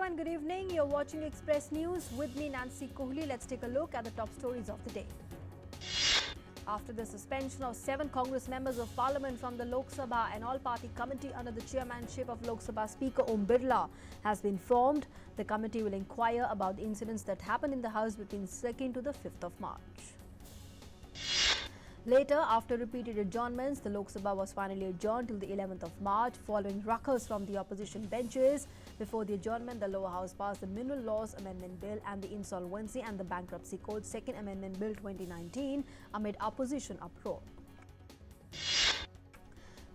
and good evening. You're watching Express News with me, Nancy Kohli. Let's take a look at the top stories of the day. After the suspension of 7 Congress members of Parliament from the Lok Sabha, an all-party committee under the chairmanship of Lok Sabha Speaker Om Birla has been formed. The committee will inquire about the incidents that happened in the House between 2nd to the 5th of March. Later, after repeated adjournments, the Lok Sabha was finally adjourned till the 11th of March, following ruckus from the opposition benches. Before the adjournment, the lower house passed the Mineral Laws Amendment Bill and the Insolvency and the Bankruptcy Code Second Amendment Bill 2019 amid opposition uproar.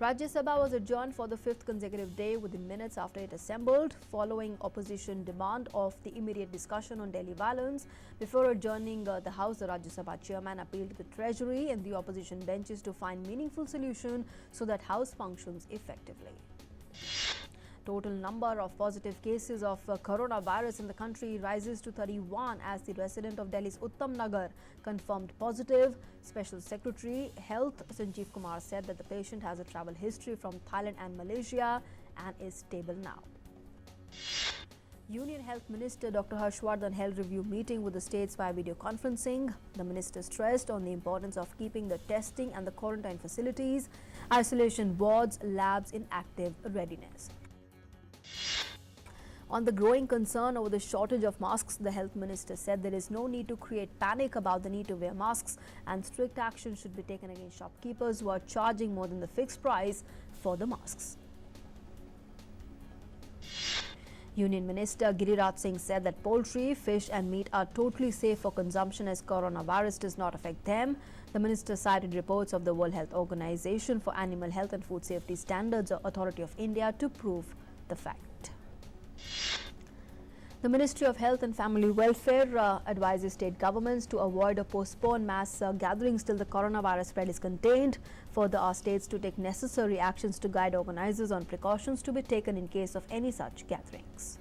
Rajya Sabha was adjourned for the 5th consecutive day within minutes after it assembled, following opposition demand of the immediate discussion on Delhi violence. Before adjourning the House, the Rajya Sabha chairman appealed to the Treasury and the opposition benches to find meaningful solution so that House functions effectively. Total number of positive cases of coronavirus in the country rises to 31 as the resident of Delhi's Uttam Nagar confirmed positive. Special Secretary Health Sanjeev Kumar said that the patient has a travel history from Thailand and Malaysia and is stable now. Union Health Minister Dr. Harshvardhan held review meeting with the states via video conferencing. The minister stressed on the importance of keeping the testing and the quarantine facilities, isolation wards, labs in active readiness. On the growing concern over the shortage of masks, the health minister said there is no need to create panic about the need to wear masks and strict action should be taken against shopkeepers who are charging more than the fixed price for the masks. Union Minister Giriraj Singh said that poultry, fish and meat are totally safe for consumption as coronavirus does not affect them. The minister cited reports of the World Health Organization for Animal Health and Food Safety Standards Authority of India to prove the fact. The Ministry of Health and Family Welfare advises state governments to avoid or postpone mass gatherings till the coronavirus spread is contained. Further, asked states to take necessary actions to guide organizers on precautions to be taken in case of any such gatherings.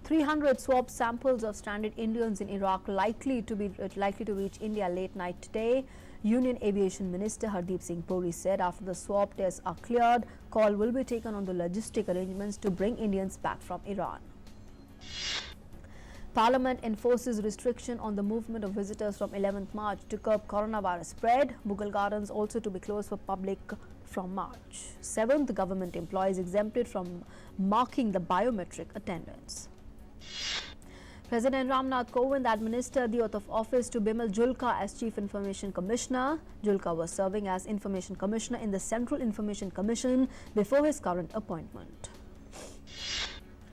300 swab samples of stranded Indians in Iraq likely to reach India late night today. Union Aviation Minister Hardeep Singh Puri said after the swab tests are cleared, call will be taken on the logistic arrangements to bring Indians back from Iran. Parliament enforces restriction on the movement of visitors from 11th March to curb coronavirus spread. Mughal Gardens also to be closed for public from March 7th. Government employees exempted from marking the biometric attendance. President Ramnath Kovind administered the oath of office to Bimal Julka as Chief Information Commissioner. Julka was serving as Information Commissioner in the Central Information Commission before his current appointment.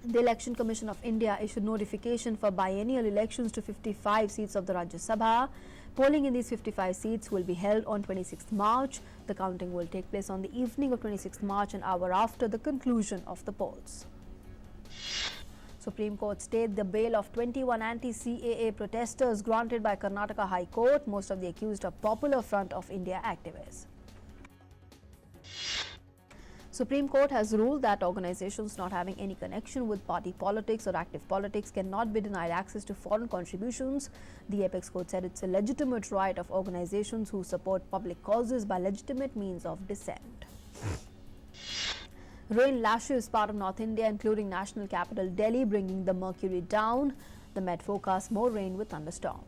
The Election Commission of India issued notification for biennial elections to 55 seats of the Rajya Sabha. Polling in these 55 seats will be held on 26th March. The counting will take place on the evening of 26th March, an hour after the conclusion of the polls. Supreme Court stayed the bail of 21 anti-CAA protesters granted by Karnataka High Court. Most of the accused are Popular Front of India activists. Supreme Court has ruled that organizations not having any connection with party politics or active politics cannot be denied access to foreign contributions. The Apex Court said it's a legitimate right of organizations who support public causes by legitimate means of dissent. Rain lashes part of North India, including national capital Delhi, bringing the mercury down. The Met forecasts more rain with thunderstorm.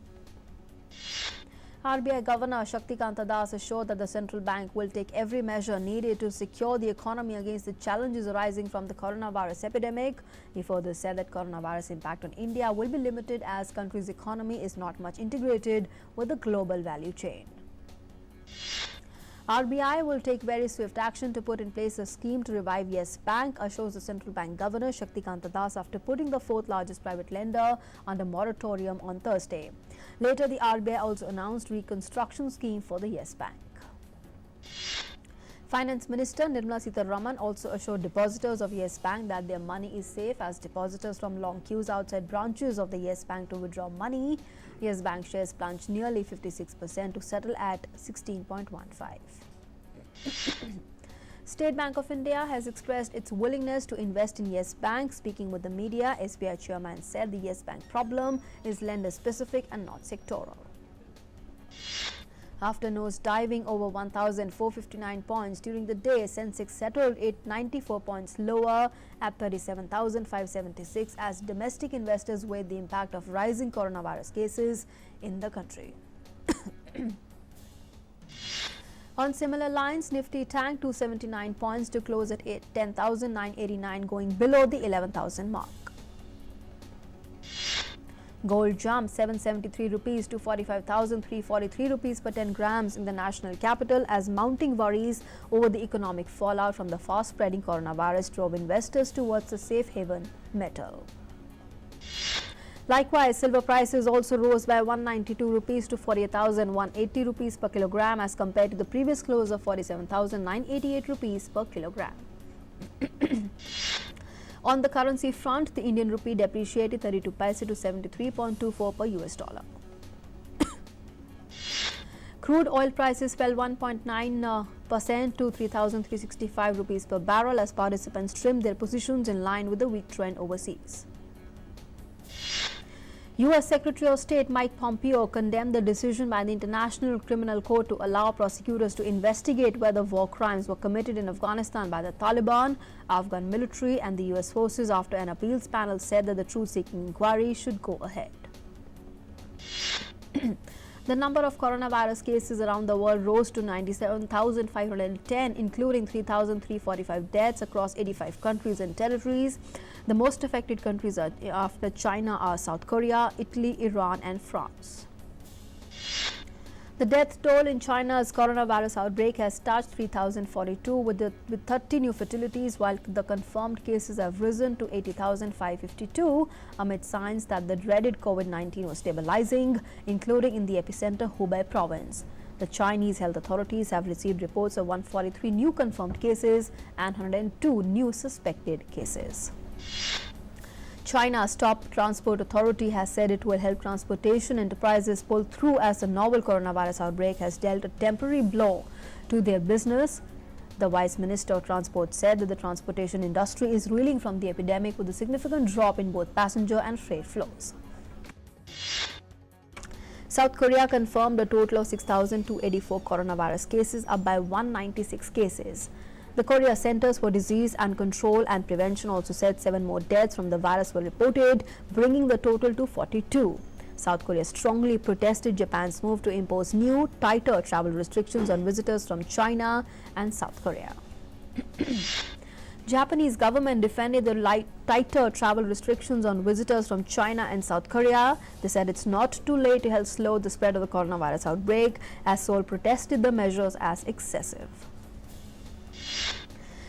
RBI Governor Shaktikanta Das assured that the central bank will take every measure needed to secure the economy against the challenges arising from the coronavirus epidemic. He further said that coronavirus impact on India will be limited as country's economy is not much integrated with the global value chain. RBI will take very swift action to put in place a scheme to revive Yes Bank, assures the central bank governor Shaktikanta Das after putting the 4th largest private lender under moratorium on Thursday. Later, the RBI also announced reconstruction scheme for the Yes Bank. Finance Minister Nirmala Sitharaman also assured depositors of Yes Bank that their money is safe as depositors from long queues outside branches of the Yes Bank to withdraw money. Yes Bank shares plunged nearly 56% to settle at 16.15. State Bank of India has expressed its willingness to invest in Yes Bank. Speaking with the media, SBI chairman said the Yes Bank problem is lender specific and not sectoral. After nose-diving over 1,459 points during the day, Sensex settled 894 points lower at 37,576 as domestic investors weighed the impact of rising coronavirus cases in the country. On similar lines, Nifty tanked 279 points to close at 10,989, going below the 11,000 mark. Gold jumped 773 rupees to 45,343 rupees per 10 grams in the national capital as mounting worries over the economic fallout from the fast-spreading coronavirus drove investors towards the safe haven metal. Likewise, silver prices also rose by 192 rupees to 48,180 rupees per kilogram as compared to the previous close of 47,988 rupees per kilogram. On the currency front, the Indian rupee depreciated 32 paise to 73.24 per US dollar. Crude oil prices fell 1.9% to 3,365 rupees per barrel as participants trimmed their positions in line with the weak trend overseas. U.S. Secretary of State Mike Pompeo condemned the decision by the International Criminal Court to allow prosecutors to investigate whether war crimes were committed in Afghanistan by the Taliban, Afghan military and the U.S. forces after an appeals panel said that the truth-seeking inquiry should go ahead. The number of coronavirus cases around the world rose to 97,510, including 3,345 deaths across 85 countries and territories. The most affected countries after China are South Korea, Italy, Iran and France. The death toll in China's coronavirus outbreak has touched 3,042 with 30 new fatalities, while the confirmed cases have risen to 80,552 amid signs that the dreaded COVID-19 was stabilizing, including in the epicenter Hubei province. The Chinese health authorities have received reports of 143 new confirmed cases and 102 new suspected cases. China's top transport authority has said it will help transportation enterprises pull through as the novel coronavirus outbreak has dealt a temporary blow to their business. The Vice Minister of Transport said that the transportation industry is reeling from the epidemic with a significant drop in both passenger and freight flows. South Korea confirmed a total of 6,284 coronavirus cases, up by 196 cases. The Korea Centers for Disease and Control and Prevention also said 7 more deaths from the virus were reported, bringing the total to 42. South Korea strongly protested Japan's move to impose new, tighter travel restrictions on visitors from China and South Korea. Japanese government defended the tighter travel restrictions on visitors from China and South Korea. They said it's not too late to help slow the spread of the coronavirus outbreak, as Seoul protested the measures as excessive.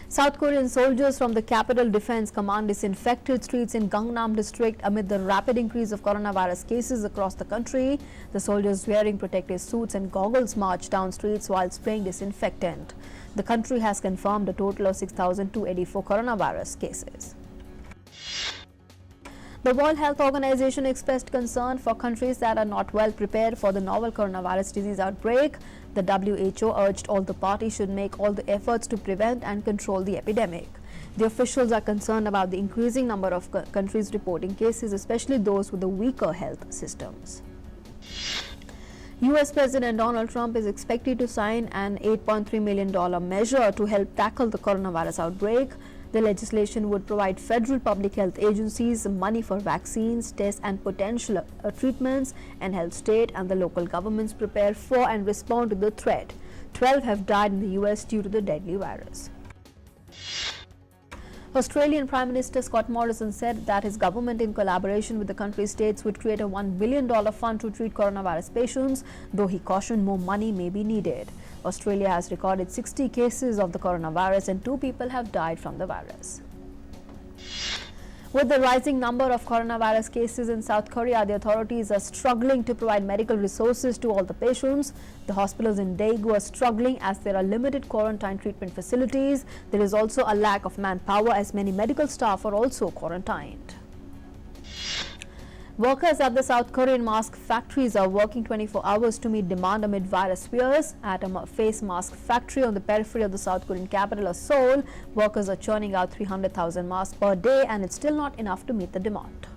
South Korean soldiers from the Capital Defense Command disinfected streets in Gangnam district amid the rapid increase of coronavirus cases across the country. The soldiers wearing protective suits and goggles marched down streets while spraying disinfectant. The country has confirmed a total of 6,284 coronavirus cases. The World Health Organization expressed concern for countries that are not well prepared for the novel coronavirus disease outbreak. The WHO urged all the parties should make all the efforts to prevent and control the epidemic. The officials are concerned about the increasing number of countries reporting cases, especially those with the weaker health systems. US President Donald Trump is expected to sign an $8.3 million measure to help tackle the coronavirus outbreak. The legislation would provide federal public health agencies money for vaccines, tests and potential treatments and help state and the local governments prepare for and respond to the threat. 12 have died in the US due to the deadly virus. Australian Prime Minister Scott Morrison said that his government, in collaboration with the country's states, would create a $1 billion fund to treat coronavirus patients, though he cautioned more money may be needed. Australia has recorded 60 cases of the coronavirus and 2 people have died from the virus. With the rising number of coronavirus cases in South Korea, the authorities are struggling to provide medical resources to all the patients. The hospitals in Daegu are struggling as there are limited quarantine treatment facilities. There is also a lack of manpower as many medical staff are also quarantined. Workers at the South Korean mask factories are working 24 hours to meet demand amid virus fears. At a face mask factory on the periphery of the South Korean capital of Seoul, workers are churning out 300,000 masks per day, and it's still not enough to meet the demand.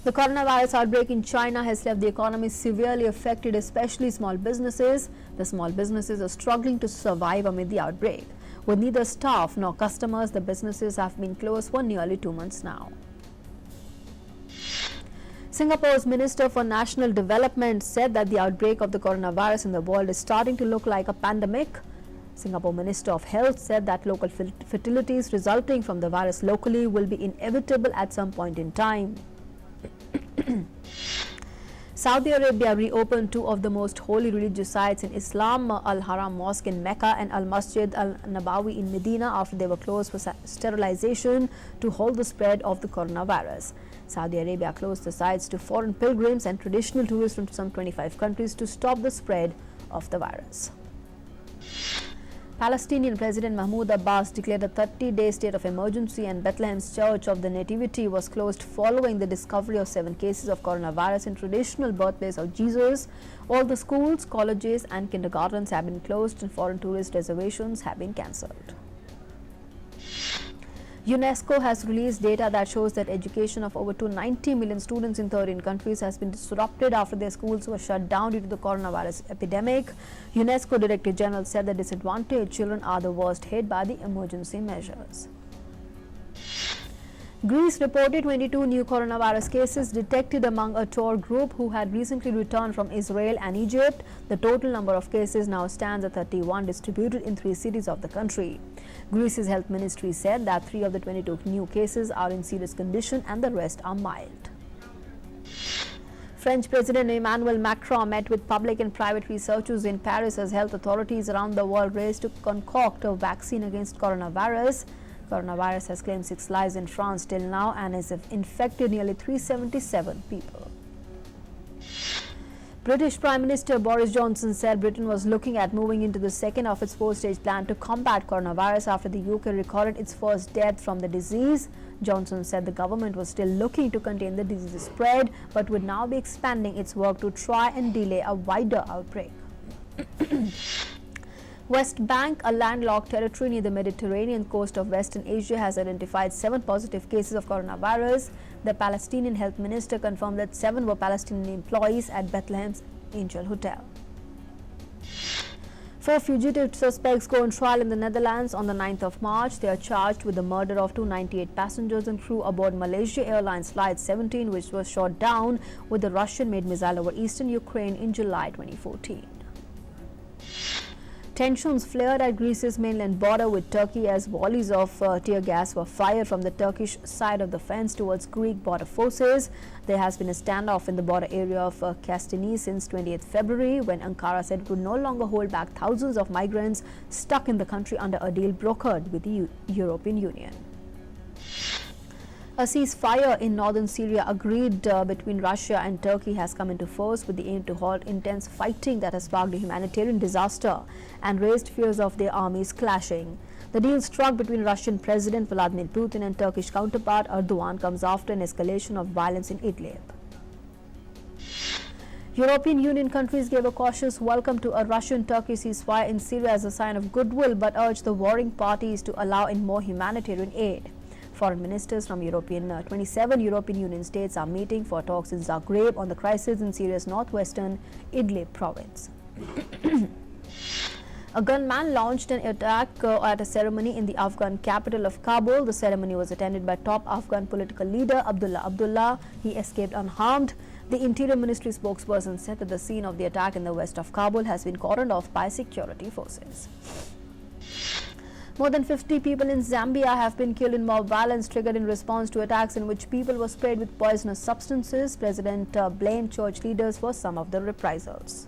The coronavirus outbreak in China has left the economy severely affected, especially small businesses. The small businesses are struggling to survive amid the outbreak. With neither staff nor customers, the businesses have been closed for nearly 2 months now. Singapore's Minister for National Development said that the outbreak of the coronavirus in the world is starting to look like a pandemic. Singapore Minister of Health said that local fatalities resulting from the virus locally will be inevitable at some point in time. Saudi Arabia reopened two of the most holy religious sites in Islam, Al-Haram Mosque in Mecca and Al-Masjid Al-Nabawi in Medina, after they were closed for sterilization to halt the spread of the coronavirus. Saudi Arabia closed the sites to foreign pilgrims and traditional tourists from some 25 countries to stop the spread of the virus. Palestinian President Mahmoud Abbas declared a 30-day state of emergency, and Bethlehem's Church of the Nativity was closed following the discovery of 7 cases of coronavirus in traditional birthplace of Jesus. All the schools, colleges and kindergartens have been closed and foreign tourist reservations have been cancelled. UNESCO has released data that shows that education of over 290 million students in 13 countries has been disrupted after their schools were shut down due to the coronavirus epidemic. UNESCO Director General said that disadvantaged children are the worst hit by the emergency measures. Greece reported 22 new coronavirus cases detected among a tour group who had recently returned from Israel and Egypt. The total number of cases now stands at 31, distributed in 3 cities of the country. Greece's health ministry said that 3 of the 22 new cases are in serious condition and the rest are mild. French President Emmanuel Macron met with public and private researchers in Paris as health authorities around the world race to concoct a vaccine against coronavirus. Coronavirus has claimed 6 lives in France till now and has infected nearly 377 people. British Prime Minister Boris Johnson said Britain was looking at moving into the second of its 4-stage plan to combat coronavirus after the UK recorded its first death from the disease. Johnson said the government was still looking to contain the disease spread, but would now be expanding its work to try and delay a wider outbreak. West Bank, a landlocked territory near the Mediterranean coast of Western Asia, has identified 7 positive cases of coronavirus. The Palestinian health minister confirmed that 7 were Palestinian employees at Bethlehem's Angel Hotel. 4 fugitive suspects go on trial in the Netherlands on the 9th of March. They are charged with the murder of 298 passengers and crew aboard Malaysia Airlines Flight 17, which was shot down with a Russian-made missile over eastern Ukraine in July 2014. Tensions flared at Greece's mainland border with Turkey as volleys of tear gas were fired from the Turkish side of the fence towards Greek border forces. There has been a standoff in the border area of Kastini since 20th February, when Ankara said it would no longer hold back thousands of migrants stuck in the country under a deal brokered with the European Union. A ceasefire in northern Syria agreed between Russia and Turkey has come into force with the aim to halt intense fighting that has sparked a humanitarian disaster and raised fears of their armies clashing. The deal struck between Russian President Vladimir Putin and Turkish counterpart Erdogan comes after an escalation of violence in Idlib. European Union countries gave a cautious welcome to a Russian-Turkey ceasefire in Syria as a sign of goodwill, but urged the warring parties to allow in more humanitarian aid. Foreign ministers from 27 European Union states are meeting for talks in Zagreb on the crisis in Syria's northwestern Idlib province. A gunman launched an attack at a ceremony in the Afghan capital of Kabul. The ceremony was attended by top Afghan political leader Abdullah Abdullah. He escaped unharmed. The Interior Ministry spokesperson said that the scene of the attack in the west of Kabul has been cordoned off by security forces. More than 50 people in Zambia have been killed in mob violence triggered in response to attacks in which people were sprayed with poisonous substances. President blamed church leaders for some of the reprisals.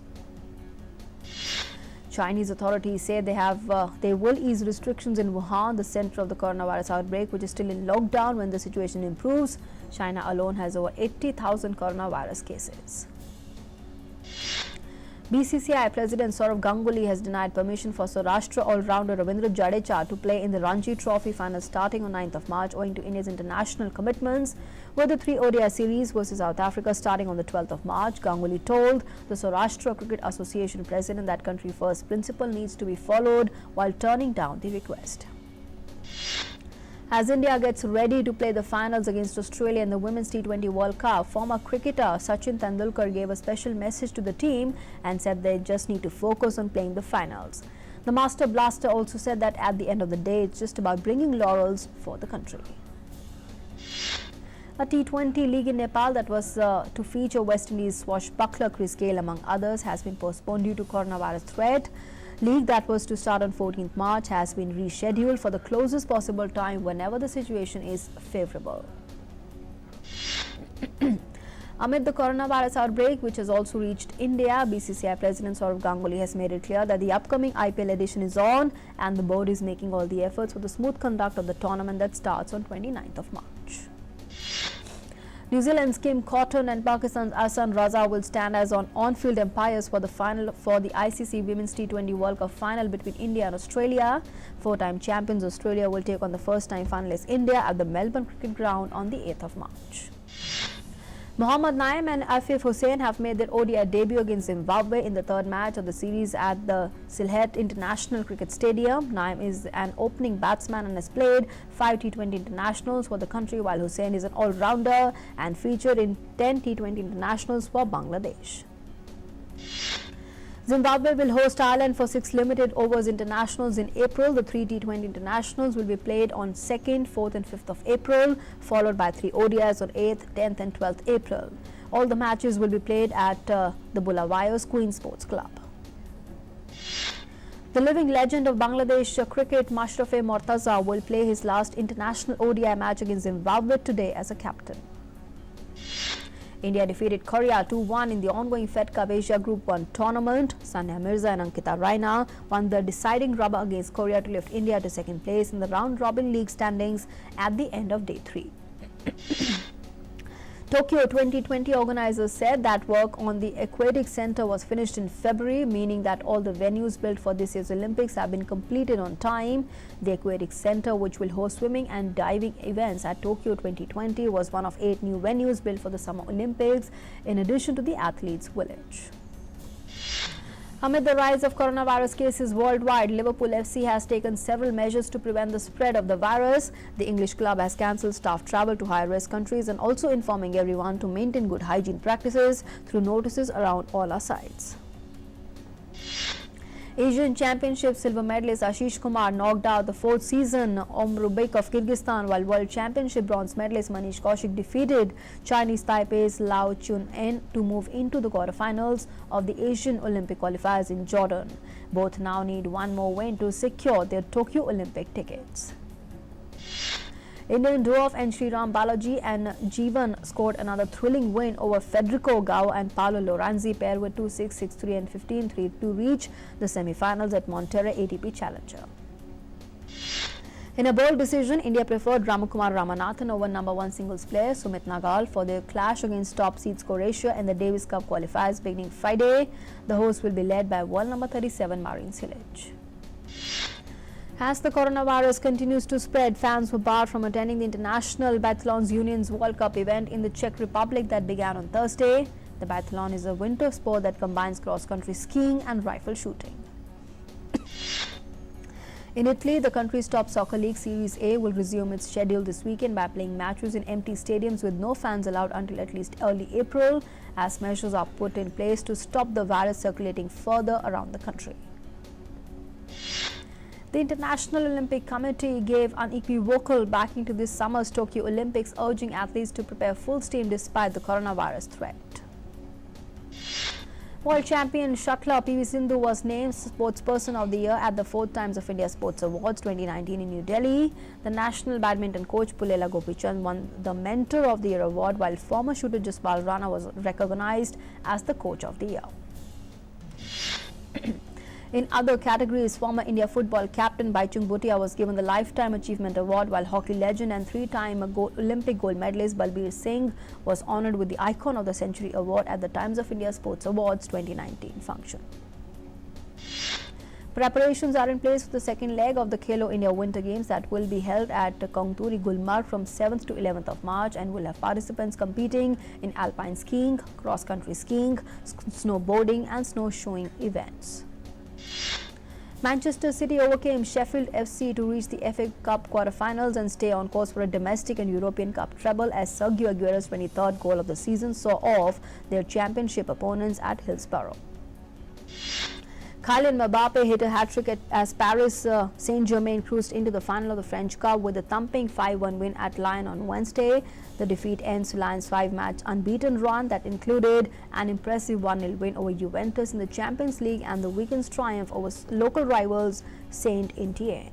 Chinese authorities say they will ease restrictions in Wuhan, the center of the coronavirus outbreak, which is still in lockdown. When the situation improves, China alone has over 80,000 coronavirus cases. BCCI President Saurav Ganguly has denied permission for Saurashtra all-rounder Ravindra Jadeja to play in the Ranji Trophy final starting on 9th of March owing to India's international commitments. With the 3 ODI series versus South Africa starting on the 12th of March, Ganguly told the Saurashtra Cricket Association president that country first principle needs to be followed while turning down the request. As India gets ready to play the finals against Australia in the Women's T20 World Cup, former cricketer Sachin Tendulkar gave a special message to the team and said they just need to focus on playing the finals. The Master Blaster also said that at the end of the day, it's just about bringing laurels for the country. A T20 league in Nepal that was to feature West Indies swashbuckler Chris Gayle among others has been postponed due to coronavirus threat. League that was to start on 14th March has been rescheduled for the closest possible time whenever the situation is favourable. Amid the coronavirus outbreak, which has also reached India, BCCI President Sourav Ganguly has made it clear that the upcoming IPL edition is on and the board is making all the efforts for the smooth conduct of the tournament that starts on 29th of March. New Zealand's Kim Cotton and Pakistan's Ahsan Raza will stand as on-field umpires for the final for the ICC Women's T20 World Cup final between India and Australia. Four-time champions Australia will take on the first-time finalists India at the Melbourne Cricket Ground on the 8th of March. Mohammad Naeem and Afif Hussain have made their ODI debut against Zimbabwe in the third match of the series at the Sylhet International Cricket Stadium. Naeem is an opening batsman and has played 5 T20 internationals for the country, while Hussain is an all-rounder and featured in 10 T20 internationals for Bangladesh. Zimbabwe will host Ireland for 6 limited overs internationals in April. The 3 T20 internationals will be played on 2nd, 4th and 5th of April, followed by 3 ODIs on 8th, 10th and 12th April. All the matches will be played at the Bulawayo's Queen Sports Club. The living legend of Bangladesh cricket, Mashrafe Mortaza, will play his last international ODI match against Zimbabwe today as a captain. India defeated Korea 2-1 in the ongoing Fed Cup Asia Group 1 tournament. Sania Mirza and Ankita Raina won the deciding rubber against Korea to lift India to second place in the round-robin league standings at the end of day 3. Tokyo 2020 organizers said that work on the Aquatic Center was finished in February, meaning that all the venues built for this year's Olympics have been completed on time. The Aquatic Center, which will host swimming and diving events at Tokyo 2020, was one of 8 new venues built for the Summer Olympics, in addition to the Athletes' Village. Amid the rise of coronavirus cases worldwide, Liverpool FC has taken several measures to prevent the spread of the virus. The English club has cancelled staff travel to high-risk countries and also informing everyone to maintain good hygiene practices through notices around all our sites. Asian Championship silver medalist Ashish Kumar knocked out the 4th season Omrubek of Kyrgyzstan, while World Championship bronze medalist Manish Kaushik defeated Chinese Taipei's Lao Chun-en to move into the quarterfinals of the Asian Olympic qualifiers in Jordan. Both now need one more win to secure their Tokyo Olympic tickets. Indian dwarf and Sriram Balaji and Jeevan scored another thrilling win over Federico Gao and Paolo Lorenzi pair with 2-6, 6-3 and 15-3 to reach the semi-finals at Monterrey ATP Challenger. In a bold decision, India preferred Ramakumar Ramanathan over number 1 singles player Sumit Nagal for their clash against top seeds Croatia in the Davis Cup qualifiers beginning Friday. The host will be led by world number 37 Marin Cilic. As the coronavirus continues to spread, fans were barred from attending the International Biathlon Union's World Cup event in the Czech Republic that began on Thursday. The biathlon is a winter sport that combines cross-country skiing and rifle shooting. In Italy, the country's top soccer league Series A will resume its schedule this weekend by playing matches in empty stadiums with no fans allowed until at least early April, as measures are put in place to stop the virus circulating further around the country. The International Olympic Committee gave unequivocal backing to this summer's Tokyo Olympics, urging athletes to prepare full steam despite the coronavirus threat. World champion shuttler PV Sindhu was named Sportsperson of the Year at the 4th Times of India Sports Awards 2019 in New Delhi. The national badminton coach Pulela Gopichand won the Mentor of the Year award, while former shooter Jaspal Rana was recognized as the Coach of the Year. In other categories, former India football captain Baichung Bhutia was given the Lifetime Achievement Award, while hockey legend and 3-time Olympic gold medalist Balbir Singh was honoured with the Icon of the Century Award at the Times of India Sports Awards 2019 function. Preparations are in place for the second leg of the Khelo India Winter Games that will be held at Kongturi, Gulmarg from 7th to 11th of March and will have participants competing in alpine skiing, cross-country skiing, snowboarding and snowshoeing events. Manchester City overcame Sheffield FC to reach the FA Cup quarter-finals and stay on course for a domestic and European Cup treble as Sergio Aguero's 23rd goal of the season saw off their championship opponents at Hillsborough. Kylian Mbappe hit a hat-trick as Paris Saint-Germain cruised into the final of the French Cup with a thumping 5-1 win at Lyon on Wednesday. The defeat ends Lyon's 5-match unbeaten run that included an impressive 1-0 win over Juventus in the Champions League and the weekend's triumph over local rivals Saint-Étienne.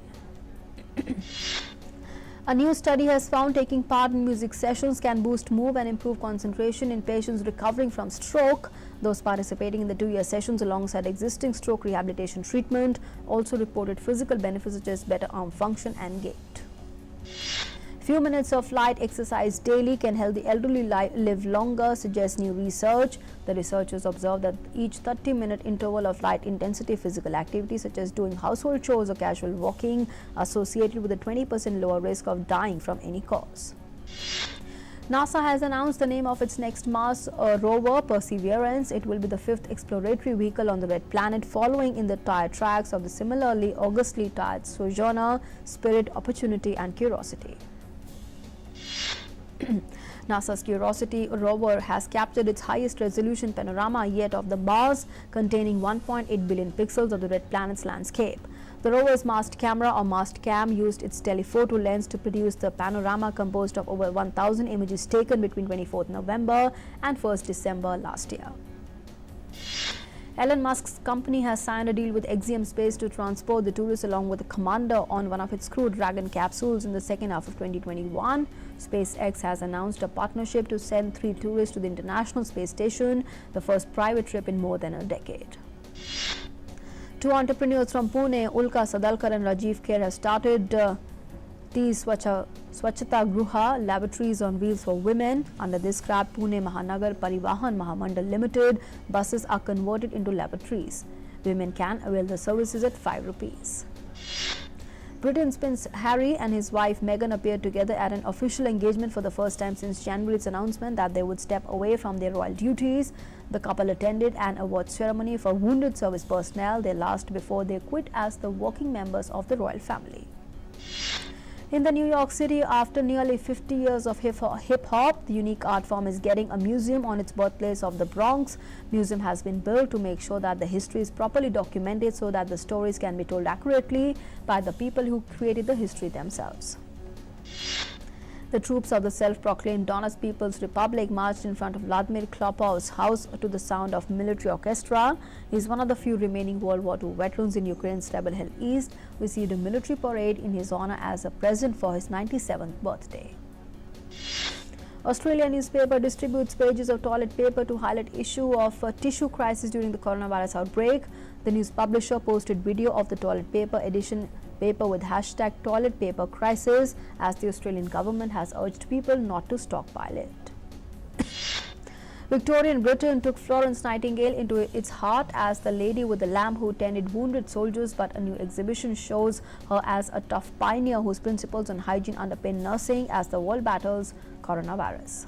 A new study has found taking part in music sessions can boost mood and improve concentration in patients recovering from stroke. Those participating in the 2-year sessions alongside existing stroke rehabilitation treatment also reported physical benefits such as better arm function and gait. Few minutes of light exercise daily can help the elderly live longer, suggests new research. The researchers observed that each 30-minute interval of light intensity physical activity such as doing household chores or casual walking associated with a 20% lower risk of dying from any cause. NASA has announced the name of its next Mars rover, Perseverance. It will be the 5th exploratory vehicle on the Red Planet, following in the tire tracks of the similarly augustly tired Sojourner, Spirit, Opportunity and Curiosity. NASA's Curiosity rover has captured its highest resolution panorama yet of the Mars, containing 1.8 billion pixels of the Red Planet's landscape. The rover's mast camera or mast cam used its telephoto lens to produce the panorama composed of over 1,000 images taken between 24th November and 1st December last year. Elon Musk's company has signed a deal with Axiom Space to transport the tourists along with the commander on one of its Crew Dragon capsules in the second half of 2021. SpaceX has announced a partnership to send 3 tourists to the International Space Station, the first private trip in more than a decade. 2 entrepreneurs from Pune, Ulka Sadalkar and Rajiv Kher, have started Swachhata Gruha lavatories on wheels for women. Under this scrap, Pune Mahanagar Parivahan Mahamandal Limited buses are converted into lavatories. Women can avail the services at 5 rupees. Britain's Prince Harry and his wife Meghan appeared together at an official engagement for the first time since January's announcement that they would step away from their royal duties. The couple attended an awards ceremony for wounded service personnel, their last before they quit as the working members of the royal family. In the New York City, after nearly 50 years of hip-hop, the unique art form is getting a museum on its birthplace of the Bronx. Museum has been built to make sure that the history is properly documented so that the stories can be told accurately by the people who created the history themselves. The troops of the self-proclaimed Donetsk People's Republic marched in front of Vladimir Klopov's house to the sound of military orchestra. He is one of the few remaining World War II veterans in Ukraine's rebel-held East, who received a military parade in his honor as a present for his 97th birthday. Australian newspaper distributes pages of toilet paper to highlight issue of tissue crisis during the coronavirus outbreak. The news publisher posted video of the toilet paper edition paper with hashtag toilet paper crisis, as the Australian government has urged people not to stockpile it. Victorian Britain took Florence Nightingale into its heart as the lady with the lamb who tended wounded soldiers, but a new exhibition shows her as a tough pioneer whose principles on hygiene underpin nursing as the world battles coronavirus.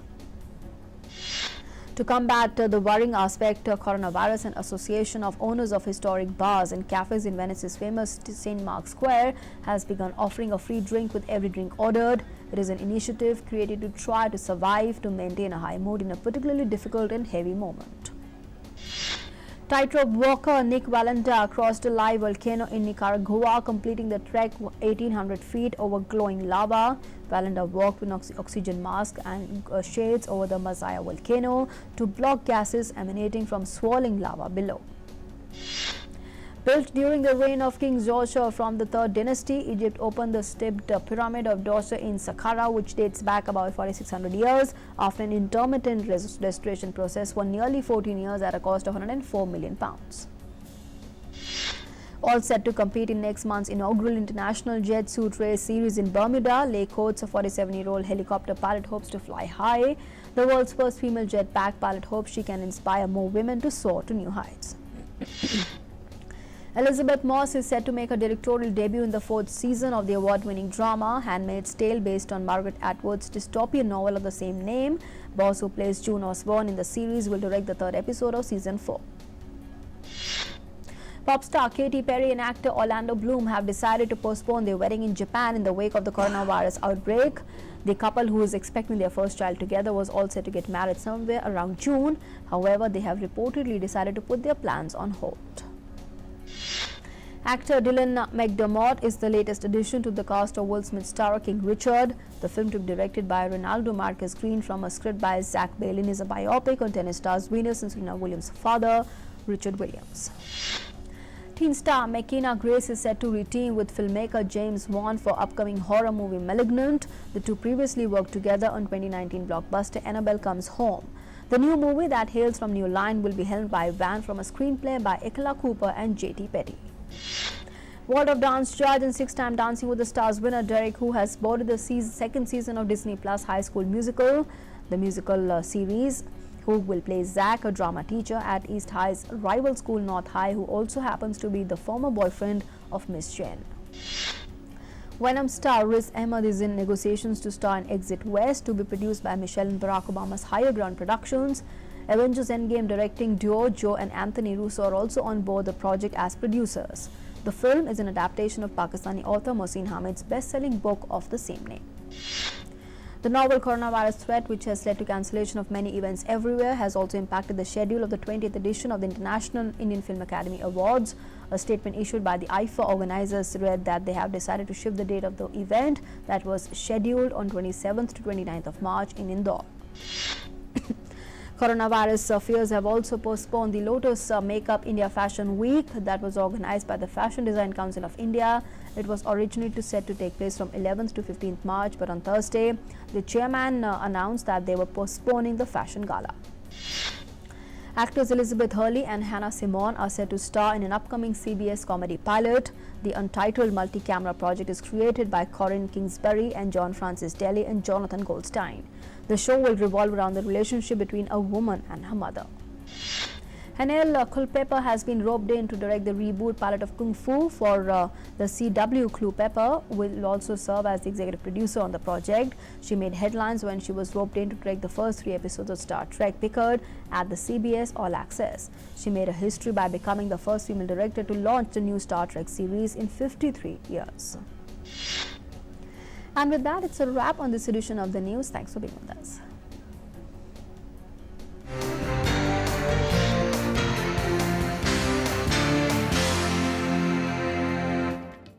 To combat the worrying aspect of coronavirus, an association of owners of historic bars and cafes in Venice's famous St. Mark's Square has begun offering a free drink with every drink ordered. It is an initiative created to try to survive to maintain a high mood in a particularly difficult and heavy moment. Tightrope walker Nick Valenta crossed a live volcano in Nicaragua, completing the trek 1,800 feet over glowing lava. Valenta walked with oxygen mask and shades over the Masaya volcano to block gases emanating from swirling lava below. Built during the reign of King Djoser from the 3rd dynasty, Egypt opened the stepped pyramid of Djoser in Saqqara, which dates back about 4,600 years, after an intermittent restoration process for nearly 14 years at a cost of £104 million. All set to compete in next month's inaugural International Jet Suit Race series in Bermuda, Lake Coates, a 47-year-old helicopter pilot hopes to fly high. The world's first female jetpack pilot hopes she can inspire more women to soar to new heights. Elizabeth Moss is set to make her directorial debut in the 4th season of the award-winning drama Handmaid's Tale, based on Margaret Atwood's dystopian novel of the same name. Moss, who plays June Osborne in the series, will direct the 3rd episode of season 4. Pop star Katy Perry and actor Orlando Bloom have decided to postpone their wedding in Japan in the wake of the coronavirus outbreak. The couple, who is expecting their first child together, was all set to get married somewhere around June. However, they have reportedly decided to put their plans on hold. Actor Dylan McDermott is the latest addition to the cast of Will Smith's star King Richard. The film, to be directed by Ronaldo Marquez Green from a script by Zach Bailey, is a biopic on tennis stars Venus and Serena Williams' father, Richard Williams. Teen star McKenna Grace is set to re-team with filmmaker James Wan for upcoming horror movie Malignant. The two previously worked together on 2019 blockbuster Annabelle Comes Home. The new movie, that hails from New Line, will be helmed by Van from a screenplay by Ekla Cooper and J.T. Petty. World of Dance judge and six-time Dancing with the Stars winner Derek, who has boarded the second season of Disney Plus High School Musical, the musical series, who will play Zach, a drama teacher at East High's rival school North High, who also happens to be the former boyfriend of Miss Jen. Venom star Riz Ahmed is in negotiations to star in Exit West, to be produced by Michelle and Barack Obama's Higher Ground Productions. Avengers Endgame directing duo Joe and Anthony Russo are also on board the project as producers. The film is an adaptation of Pakistani author Mohsin Hamid's best-selling book of the same name. The novel coronavirus threat, which has led to cancellation of many events everywhere, has also impacted the schedule of the 20th edition of the International Indian Film Academy Awards. A statement issued by the IFA organizers read that they have decided to shift the date of the event that was scheduled on 27th to 29th of March in Indore. Coronavirus fears have also postponed the Lotus Makeup India Fashion Week that was organized by the Fashion Design Council of India. It was originally set to take place from 11th to 15th March, but on Thursday, the chairman announced that they were postponing the fashion gala. Actors Elizabeth Hurley and Hannah Simone are set to star in an upcoming CBS comedy pilot. The untitled multi-camera project is created by Corinne Kingsbury and John Francis Daly and Jonathan Goldstein. The show will revolve around the relationship between a woman and her mother. Hanel Culpepper has been roped in to direct the reboot pilot of Kung Fu for the CW. Culpepper will also serve as the executive producer on the project. She made headlines when she was roped in to direct the first 3 episodes of Star Trek Picard at the CBS All Access. She made a history by becoming the first female director to launch the new Star Trek series in 53 years. And with that, it's a wrap on this edition of the news. Thanks for being with us.